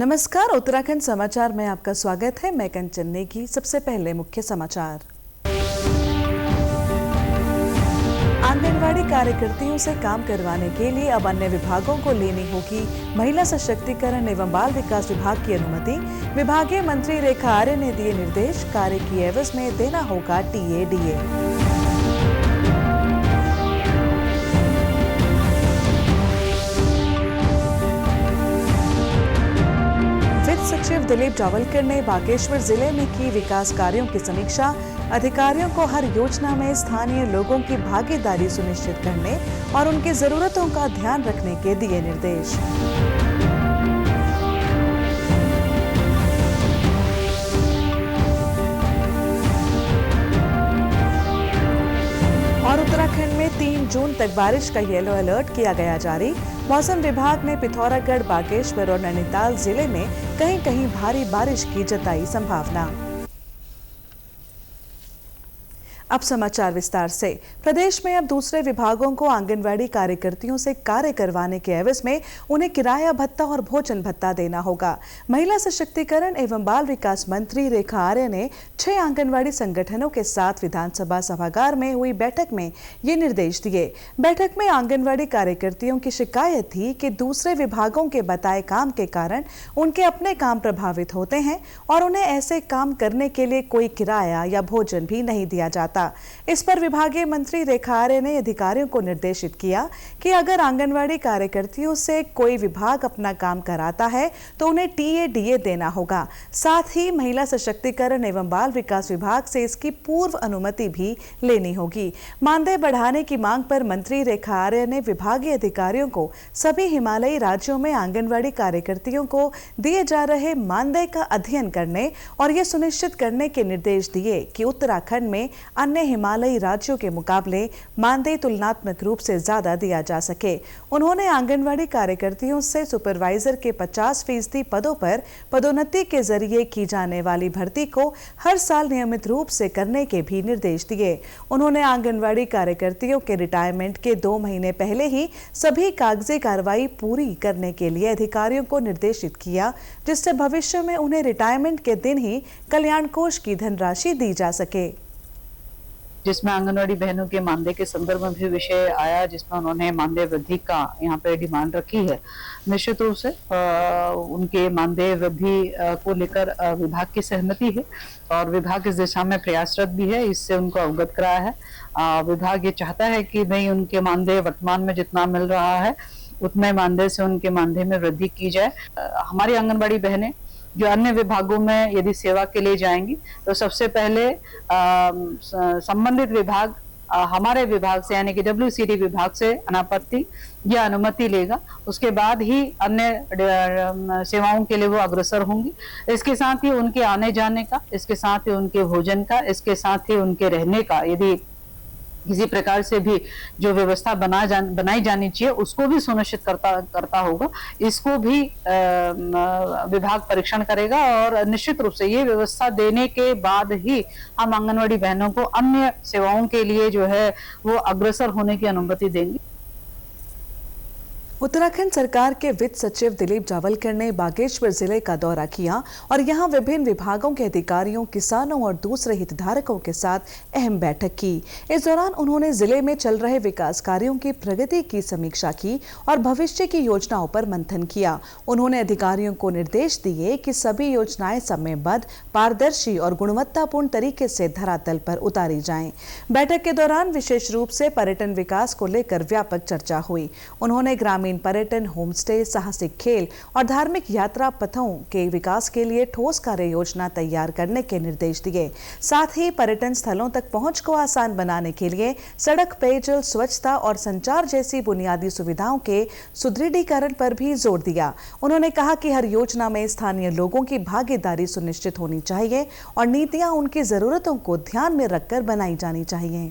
नमस्कार, उत्तराखंड समाचार में आपका स्वागत है। मैं कंचन नेगी। सबसे पहले मुख्य समाचार। आंगनवाड़ी कार्यकर्तियों से काम करवाने के लिए अब अन्य विभागों को लेनी होगी महिला सशक्तिकरण एवं बाल विकास विभाग की अनुमति। विभागीय मंत्री रेखा आर्य ने दिए निर्देश। कार्य की एवज में देना होगा टीए-डीए। सचिव दिलीप जावलकर ने बागेश्वर जिले में की विकास कार्यों की समीक्षा। अधिकारियों को हर योजना में स्थानीय लोगों की भागीदारी सुनिश्चित करने और उनकी जरूरतों का ध्यान रखने के दिए निर्देश। और उत्तराखंड में 3 जून तक बारिश का येलो अलर्ट किया गया जारी। मौसम विभाग ने पिथौरागढ़, बागेश्वर और नैनीताल जिले में कहीं-कहीं भारी बारिश की जताई संभावना। अब समाचार विस्तार से। प्रदेश में अब दूसरे विभागों को आंगनवाड़ी कार्यकर्तियों से कार्य करवाने के एवज में उन्हें किराया भत्ता और भोजन भत्ता देना होगा। महिला सशक्तिकरण एवं बाल विकास मंत्री रेखा आर्य ने 6 आंगनवाड़ी संगठनों के साथ विधानसभा सभागार में हुई बैठक में ये निर्देश दिए। बैठक में आंगनवाड़ी कार्यकर्तियों की शिकायत थी कि दूसरे विभागों के बताए काम के कारण उनके अपने काम प्रभावित होते हैं और उन्हें ऐसे काम करने के लिए कोई किराया या भोजन भी नहीं दिया जाता। इस पर विभागीय मंत्री रेखा आर्य ने अधिकारियों को निर्देशित किया कि अगर आंगनवाड़ी कार्यकर्तियों से कोई विभाग अपना काम कराता है तो उन्हें टीए-डीए देना होगा। साथ ही महिला सशक्तिकरण एवं बाल विकास विभाग से इसकी पूर्व अनुमति भी लेनी होगी। मानदेय बढ़ाने की मांग पर मंत्री रेखा आर्य ने विभागीय अधिकारियों को सभी हिमालयी राज्यों में आंगनवाड़ी कार्यकर्तियों को दिए जा रहे मानदेय का अध्ययन करने और ये सुनिश्चित करने के निर्देश दिए कि उत्तराखंड में अन्य हिमालयी राज्यों के मुकाबले मानदेय तुलनात्मक रूप से ज्यादा दिया जा सके। उन्होंने आंगनवाड़ी कार्यकर्तियों से सुपरवाइजर के 50% पदों पर पदोन्नति के जरिए की जाने वाली भर्ती को हर साल नियमित रूप से करने के भी निर्देश दिए। उन्होंने आंगनवाड़ी कार्यकर्तियों के रिटायरमेंट के 2 महीने पहले ही सभी कागजी कार्रवाई पूरी करने के लिए अधिकारियों को निर्देशित किया, जिससे भविष्य में उन्हें रिटायरमेंट के दिन ही कल्याण कोष की धनराशि दी जा सके। जिसमें आंगनवाड़ी बहनों के मानदेय के संदर्भ में भी विषय आया, जिसमें उन्होंने मानदेय वृद्धि का यहाँ पे डिमांड रखी है। निश्चित रूप से उनके मानदेय वृद्धि को लेकर विभाग की सहमति है और विभाग इस दिशा में प्रयासरत भी है। इससे उनको अवगत कराया है। विभाग ये चाहता है कि नहीं, उनके मानदेय वर्तमान में जितना मिल रहा है उतने मानदेय से उनके मानदेय में वृद्धि की जाए। हमारी आंगनबाड़ी बहनें जो अन्य विभागों में यदि सेवा के लिए जाएंगी तो सबसे पहले संबंधित विभाग हमारे विभाग से यानी कि WCD विभाग से अनापत्ति या अनुमति लेगा। उसके बाद ही अन्य सेवाओं के लिए वो अग्रसर होंगी। इसके साथ ही उनके आने जाने का, इसके साथ ही उनके भोजन का, इसके साथ ही उनके रहने का, यदि किसी प्रकार से भी जो व्यवस्था बनाई जानी चाहिए उसको भी सुनिश्चित करता होगा। इसको भी विभाग परीक्षण करेगा और निश्चित रूप से ये व्यवस्था देने के बाद ही हम आंगनवाड़ी बहनों को अन्य सेवाओं के लिए जो है वो अग्रसर होने की अनुमति देंगे। उत्तराखंड सरकार के वित्त सचिव दिलीप जावलकर ने बागेश्वर जिले का दौरा किया और यहां विभिन्न विभागों के अधिकारियों, किसानों और दूसरे हितधारकों के साथ अहम बैठक की। इस दौरान उन्होंने जिले में चल रहे विकास कार्यों की प्रगति की समीक्षा की और भविष्य की योजनाओं पर मंथन किया। उन्होंने अधिकारियों को निर्देश दिए कि सभी योजनाएं समयबद्ध, पारदर्शी और गुणवत्तापूर्ण तरीके से धरातल पर उतारी जाएं। बैठक के दौरान विशेष रूप से पर्यटन विकास को लेकर व्यापक चर्चा हुई। उन्होंने ग्रामीण पर्यटन, होमस्टे, साहसिक खेल और धार्मिक यात्रा पथों के विकास के लिए ठोस कार्य योजना तैयार करने के निर्देश दिए। साथ ही पर्यटन स्थलों तक पहुंच को आसान बनाने के लिए सड़क, पेयजल, स्वच्छता और संचार जैसी बुनियादी सुविधाओं के सुदृढ़ीकरण पर भी जोर दिया। उन्होंने कहा कि हर योजना में स्थानीय लोगों की भागीदारी सुनिश्चित होनी चाहिए और नीतियां उनकी जरूरतों को ध्यान में रखकर बनाई जानी चाहिए।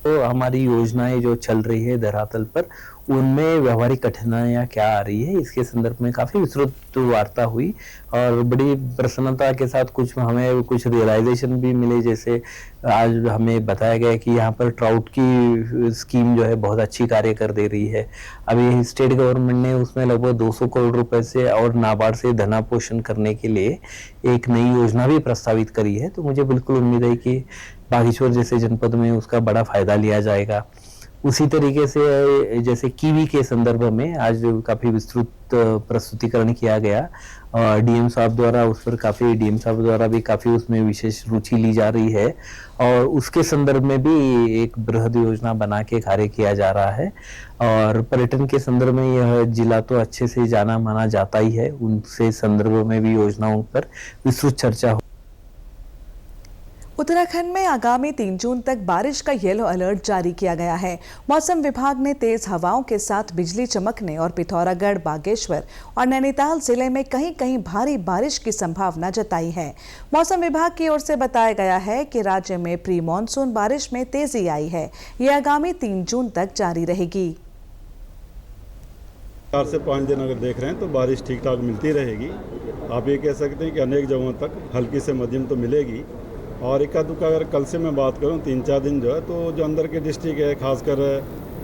तो हमारी योजनाएं जो चल रही है धरातल पर, उनमें व्यावहारिक कठिनाइयाँ क्या आ रही है, इसके संदर्भ में काफ़ी विस्तृत वार्ता हुई और बड़ी प्रसन्नता के साथ हमें कुछ रियलाइजेशन भी मिले। जैसे आज हमें बताया गया कि यहाँ पर ट्राउट की स्कीम जो है बहुत अच्छी कार्य कर दे रही है। अभी स्टेट गवर्नमेंट ने उसमें लगभग 200 करोड़ रुपए से और नाबार्ड से धनापोषण करने के लिए एक नई योजना भी प्रस्तावित करी है। तो मुझे बिल्कुल उम्मीद है कि बागेश्वर जैसे जनपद में उसका बड़ा फायदा लिया जाएगा। उसी तरीके से जैसे कीवी के संदर्भ में आज काफ़ी विस्तृत प्रस्तुतिकरण किया गया और डीएम साहब द्वारा भी काफ़ी उसमें विशेष रुचि ली जा रही है और उसके संदर्भ में भी एक बृहद योजना बना के कार्य किया जा रहा है। और पर्यटन के संदर्भ में यह जिला तो अच्छे से जाना माना जाता ही है, उनसे संदर्भ में भी योजनाओं पर विस्तृत चर्चा हो। उत्तराखंड में आगामी 3 जून तक बारिश का येलो अलर्ट जारी किया गया है। मौसम विभाग ने तेज हवाओं के साथ बिजली चमकने और पिथौरागढ़, बागेश्वर और नैनीताल जिले में कहीं कहीं भारी बारिश की संभावना जताई है। मौसम विभाग की ओर से बताया गया है कि राज्य में प्री मानसून बारिश में तेजी आई है। ये आगामी 3 जून तक जारी रहेगी। 4 से 5 दिन अगर देख रहे हैं तो बारिश ठीक ठाक मिलती रहेगी। आप ये कह सकते हैं कि अनेक जगहों तक हल्की से मध्यम तो मिलेगी और इक्का दुक्का अगर कल से मैं बात करूं 3-4 दिन जो है तो जो अंदर के डिस्ट्रिक्ट है, खासकर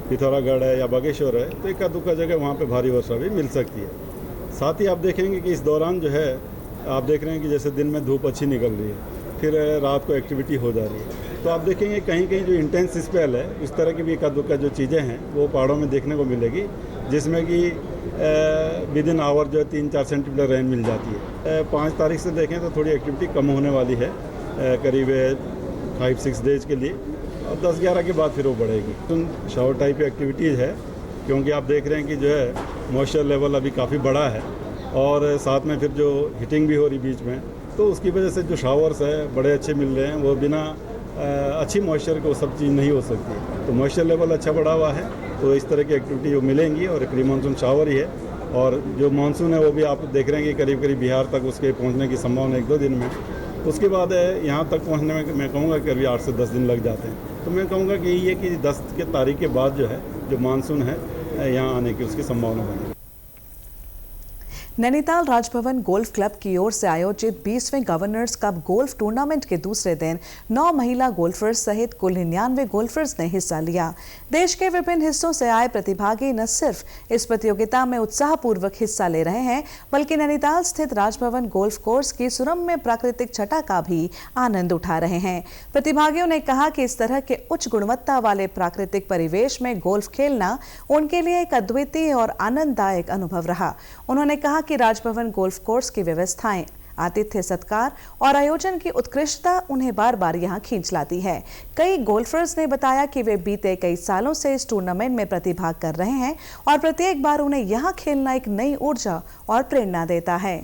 पिथौरागढ़ है या बागेश्वर है, तो इक्का दुक्का जगह वहां पे भारी वर्षा भी मिल सकती है। साथ ही आप देखेंगे कि इस दौरान जो है आप देख रहे हैं कि जैसे दिन में धूप अच्छी निकल रही है, फिर रात को एक्टिविटी हो जा रही है, तो आप देखेंगे कहीं कहीं जो इंटेंस स्पेल है इस तरह की भी इक्का दुक्का जो चीज़ें हैं वो पहाड़ों में देखने को मिलेगी, जिसमें कि विद इन आवर जो है 3-4 सेंटीमीटर रेन मिल जाती है। 5 तारीख से देखें तो थोड़ी एक्टिविटी कम होने वाली है, करीब 5-6 डेज के लिए, और 10-11 के बाद फिर वो बढ़ेगी। शावर टाइप एक्टिविटीज़ है क्योंकि आप देख रहे हैं कि जो है मॉइस्चर लेवल अभी काफ़ी बड़ा है और साथ में फिर जो हीटिंग भी हो रही बीच में, तो उसकी वजह से जो शावर्स है बड़े अच्छे मिल रहे हैं। वो बिना अच्छी मॉइस्चर को सब चीज़ नहीं हो सकती, तो मॉइस्चर लेवल अच्छा बढ़ा हुआ है, तो इस तरह की एक्टिविटी वो मिलेंगी और प्री मानसून शावर ही है। और जो मानसून है वो भी आप देख रहे हैं कि करीब करीब बिहार तक उसके पहुँचने की संभावना 1-2 दिन में। उसके बाद यहाँ तक पहुँचने में मैं कहूँगा कि अभी 8 से 10 दिन लग जाते हैं। तो मैं कहूँगा कि यही है कि 10 के तारीख के बाद जो है जो मानसून है यहाँ आने की उसकी संभावना बनी। नैनीताल राजभवन गोल्फ क्लब की ओर से आयोजित 20वें गवर्नर्स कप गोल्फ टूर्नामेंट के दूसरे दिन 9 महिला गोल्फर्स सहित कुल 99 गोल्फर्स ने हिस्सा लिया। देश के विभिन्न हिस्सों से आए प्रतिभागी न सिर्फ इस प्रतियोगिता में उत्साहपूर्वक हिस्सा ले रहे हैं, बल्कि नैनीताल स्थित राजभवन गोल्फ कोर्स की सुरम्य प्राकृतिक छटा का भी आनंद उठा रहे हैं। प्रतिभागियों ने कहा कि इस तरह के उच्च गुणवत्ता वाले प्राकृतिक परिवेश में गोल्फ खेलना उनके लिए एक अद्वितीय और आनंददायक अनुभव रहा। उन्होंने कहा कि राजभवन गोल्फ कोर्स की व्यवस्थाएं, आतिथ्य सत्कार और आयोजन की उत्कृष्टता उन्हें बार बार यहां खींच लाती है। कई गोल्फर्स ने बताया कि वे बीते कई सालों से इस टूर्नामेंट में प्रतिभाग कर रहे हैं और प्रत्येक बार उन्हें यहां खेलना एक नई ऊर्जा और प्रेरणा देता है।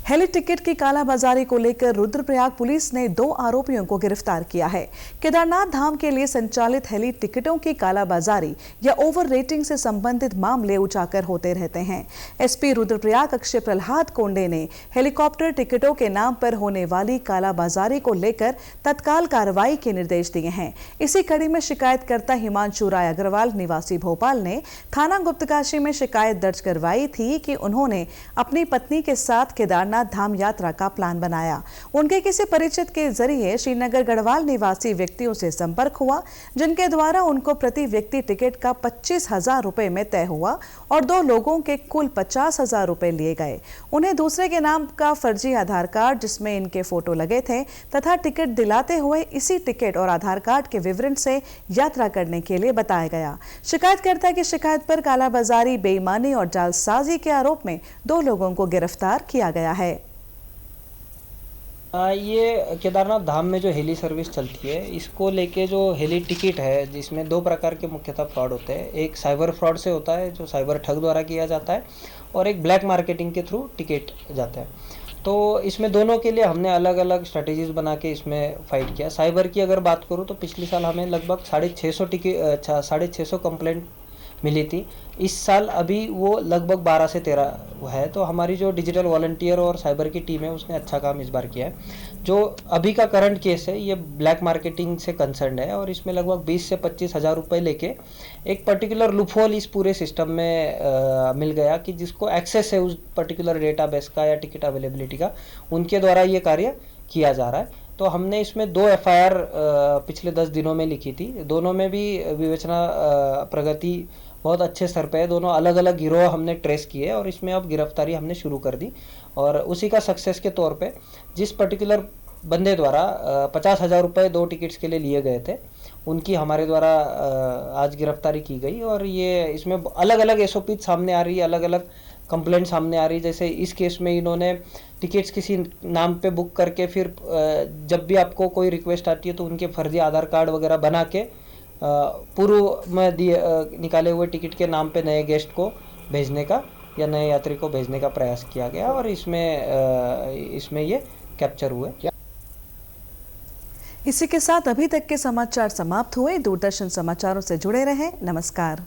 हेली टिकट की कालाबाजारी को लेकर रुद्रप्रयाग पुलिस ने 2 आरोपियों को गिरफ्तार किया है। केदारनाथ धाम के लिए संचालित हेली टिकटों की कालाबाजारी या ओवर रेटिंग से संबंधित मामले उजागर होते रहते हैं। एसपी रुद्रप्रयाग अक्षय प्रहलाद कोंडे ने हेलीकॉप्टर टिकटों के नाम पर होने वाली कालाबाजारी को लेकर तत्काल कार्रवाई के निर्देश दिए हैं। इसी कड़ी में शिकायतकर्ता हिमांशु राय अग्रवाल निवासी भोपाल ने थाना गुप्तकाशी में शिकायत दर्ज करवाई थी कि उन्होंने अपनी पत्नी के साथ केदारनाथ धाम यात्रा का प्लान बनाया। उनके किसी परिचित के जरिए श्रीनगर गढ़वाल निवासी व्यक्तियों से संपर्क हुआ, जिनके द्वारा उनको प्रति व्यक्ति टिकट का 25,000 रुपए में तय हुआ और 2 लोगों के कुल 50,000 रुपए लिए गए। उन्हें दूसरे के नाम का फर्जी आधार कार्ड जिसमें इनके फोटो लगे थे तथा टिकट दिलाते हुए इसी टिकट और आधार कार्ड के विवरण से यात्रा करने के लिए बताया गया। शिकायतकर्ता की शिकायत पर कालाबाजारी, बेईमानी और जालसाजी के आरोप में 2 लोगों को गिरफ्तार किया गया है। ये केदारनाथ धाम में जो हेली सर्विस चलती है, इसको लेके जो हेली टिकट है, जिसमें 2 प्रकार के मुख्यतः फ्रॉड होते हैं। एक साइबर फ्रॉड से होता है जो साइबर ठग द्वारा किया जाता है, और एक ब्लैक मार्केटिंग के थ्रू टिकट जाता है। तो इसमें दोनों के लिए हमने अलग अलग स्ट्रेटजीज बना के इसमें फाइट किया। साइबर की अगर बात करूँ तो पिछले साल हमें लगभग 650 कंप्लेंट मिली थी। इस साल अभी वो लगभग 12 से 13 है। तो हमारी जो डिजिटल वॉलंटियर और साइबर की टीम है उसने अच्छा काम इस बार किया है। जो अभी का करंट केस है ये ब्लैक मार्केटिंग से कंसर्न है और इसमें लगभग 20 से 25 हज़ार रुपये लेके एक पर्टिकुलर लूपहोल इस पूरे सिस्टम में मिल गया कि जिसको एक्सेस है उस पर्टिकुलर डेटाबेस का या टिकट अवेलेबिलिटी का, उनके द्वारा ये कार्य किया जा रहा है। तो हमने इसमें 2 FIR पिछले 10 दिनों में लिखी थी। दोनों में भी विवेचना प्रगति बहुत अच्छे स्तर पे है। दोनों अलग अलग गिरोह हमने ट्रेस किए और इसमें अब गिरफ्तारी हमने शुरू कर दी। और उसी का सक्सेस के तौर पे जिस पर्टिकुलर बंदे द्वारा 50,000 रुपये 2 टिकट्स के लिए लिए गए थे उनकी हमारे द्वारा आज गिरफ्तारी की गई। और ये इसमें अलग अलग SOP सामने आ रही है, अलग अलग कंप्लेंट सामने आ रही है। जैसे इस केस में इन्होंने टिकट्स किसी नाम पे बुक करके फिर जब भी आपको कोई रिक्वेस्ट आती है तो उनके फर्जी आधार कार्ड वगैरह बना के पूर्व में निकाले हुए टिकट के नाम पे नए गेस्ट को भेजने का या नए यात्री को भेजने का प्रयास किया गया और इसमें ये कैप्चर हुए। इसी के साथ अभी तक के समाचार समाप्त हुए। दूरदर्शन समाचारों से जुड़े रहें। नमस्कार।